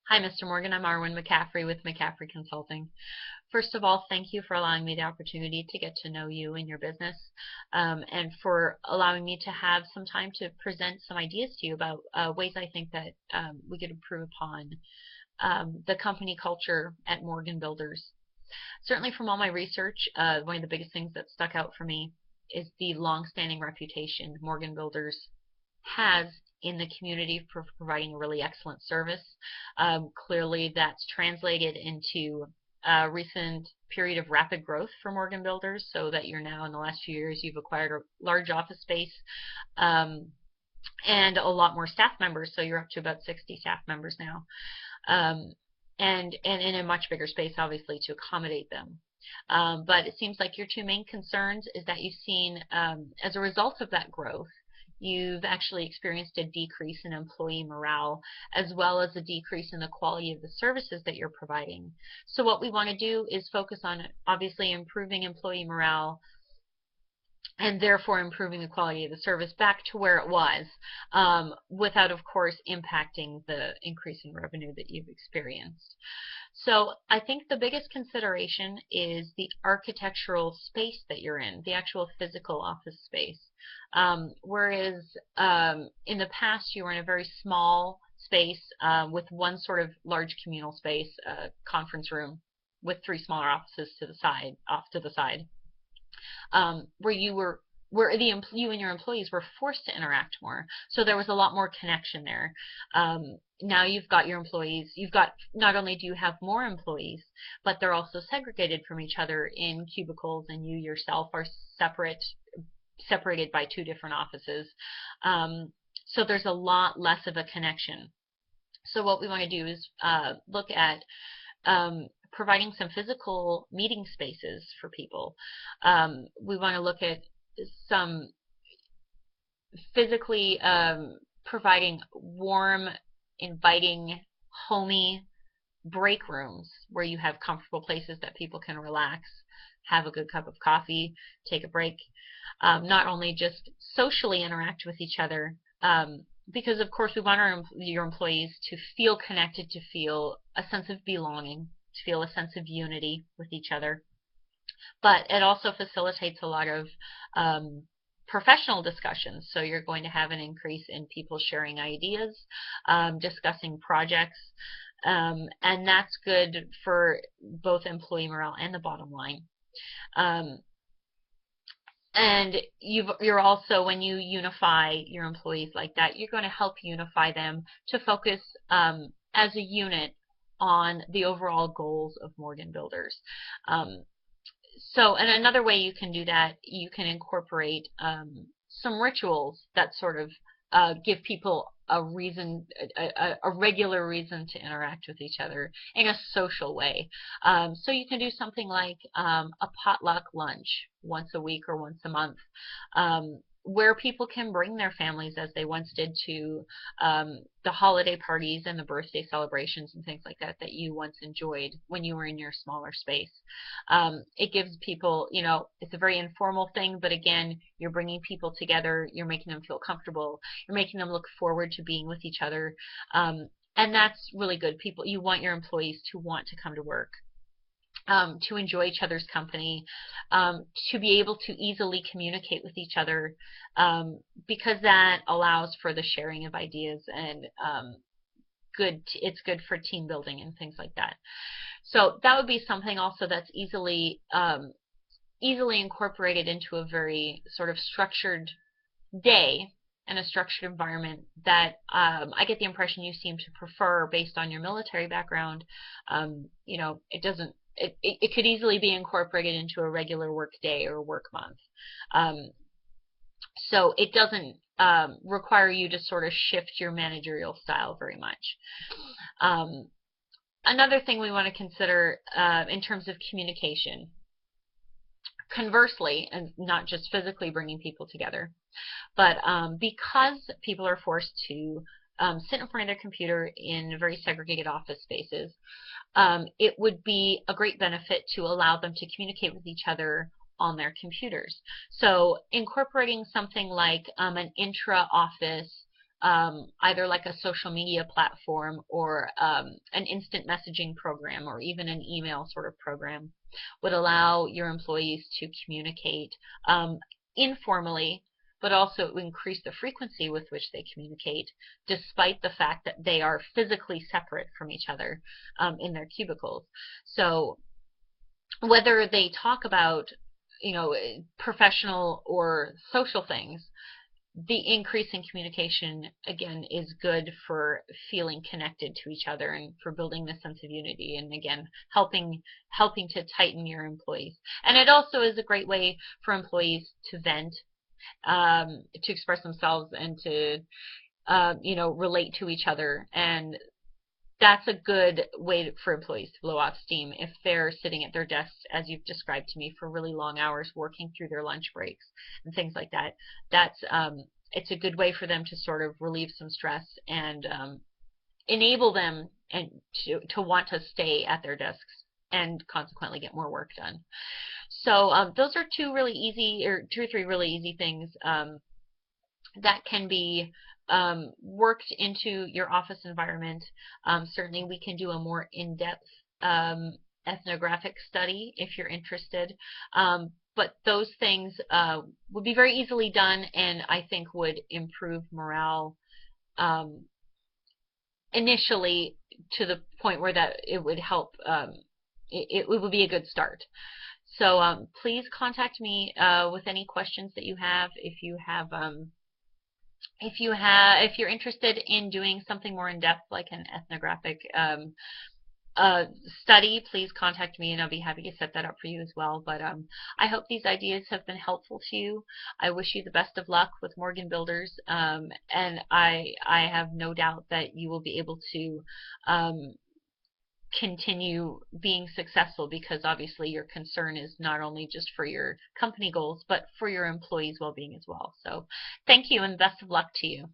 Hi, Mr. Morgan. I'm Arwen McCaffrey with McCaffrey Consulting. First of all, thank you for allowing me the opportunity to get to know you and your business, and for allowing me to have some time to present some ideas to you about ways I think that we could improve upon the company culture at Morgan Builders. Certainly from all my research, one of the biggest things that stuck out for me is the long-standing reputation Morgan Builders has in the community for providing a really excellent service. Clearly, that's translated into a recent period of rapid growth for Morgan Builders, so that you're now, in the last few years, you've acquired a large office space and a lot more staff members, so you're up to about 60 staff members now, and in a much bigger space, obviously, to accommodate them. But it seems like your two main concerns is that you've seen, as a result of that growth, you've actually experienced a decrease in employee morale, as well as a decrease in the quality of the services that you're providing. So what we want to do is focus on, obviously, improving employee morale and therefore improving the quality of the service back to where it was, without, of course, impacting the increasing revenue that you've experienced. So I think the biggest consideration is the architectural space that you're in, the actual physical office space. Whereas in the past you were in a very small space with one sort of large communal space, conference room, with three smaller offices to the side, off to the side, where you and your employees were forced to interact more. So there was a lot more connection there. Now you've got your employees, not only do you have more employees, but they're also segregated from each other in cubicles, and you yourself are separated by two different offices. So there's a lot less of a connection. So what we want to do is look at providing some physical meeting spaces for people. We want to look at some physically providing warm, inviting, homey break rooms where you have comfortable places that people can relax, have a good cup of coffee, take a break, not only just socially interact with each other, because of course we want your employees to feel connected, to feel a sense of belonging, to feel a sense of unity with each other. But it also facilitates a lot of professional discussions. So you're going to have an increase in people sharing ideas, discussing projects, and that's good for both employee morale and the bottom line. And you're also, when you unify your employees like that, you're going to help unify them to focus as a unit on the overall goals of Morgan Builders. And another way you can do that, you can incorporate some rituals that sort of give people a reason, a regular reason to interact with each other in a social way. So you can do something like a potluck lunch once a week or once a month, where people can bring their families, as they once did, to the holiday parties and the birthday celebrations and things like that that you once enjoyed when you were in your smaller space. It gives people, it's a very informal thing, but again, you're bringing people together, you're making them feel comfortable, you're making them look forward to being with each other, and that's really good. You want your employees to want to come to work, to enjoy each other's company, to be able to easily communicate with each other, because that allows for the sharing of ideas, and it's good for team building and things like that. So that would be something also that's easily incorporated into a very sort of structured day and a structured environment that I get the impression you seem to prefer based on your military background. It could easily be incorporated into a regular work day or work month. So it doesn't require you to sort of shift your managerial style very much. Another thing we want to consider in terms of communication, conversely, and not just physically bringing people together, but because people are forced to sit in front of their computer in very segregated office spaces, it would be a great benefit to allow them to communicate with each other on their computers. So incorporating something like an intra-office either like a social media platform or an instant messaging program or even an email sort of program would allow your employees to communicate informally, but also increase the frequency with which they communicate, despite the fact that they are physically separate from each other in their cubicles. So whether they talk about, you know, professional or social things, the increase in communication again is good for feeling connected to each other and for building the sense of unity, and again helping to tighten your employees. And it also is a great way for employees to vent, to express themselves, and to you know, relate to each other. And that's a good way for employees to blow off steam if they're sitting at their desks, as you've described to me, for really long hours working through their lunch breaks and things like that. That's it's a good way for them to sort of relieve some stress and enable them and to want to stay at their desks and consequently get more work done. So those are two really easy, or two or three really easy things that can be worked into your office environment. Certainly we can do a more in-depth ethnographic study if you're interested. But those things would be very easily done, and I think would improve morale initially to the point where that it would help, it would be a good start. So please contact me with any questions that you have. If you're interested in doing something more in depth, like an ethnographic study, please contact me and I'll be happy to set that up for you as well. But I hope these ideas have been helpful to you. I wish you the best of luck with Morgan Builders, and I have no doubt that you will be able to continue being successful, because obviously your concern is not only just for your company goals but for your employees' well-being as well. So thank you and best of luck to you.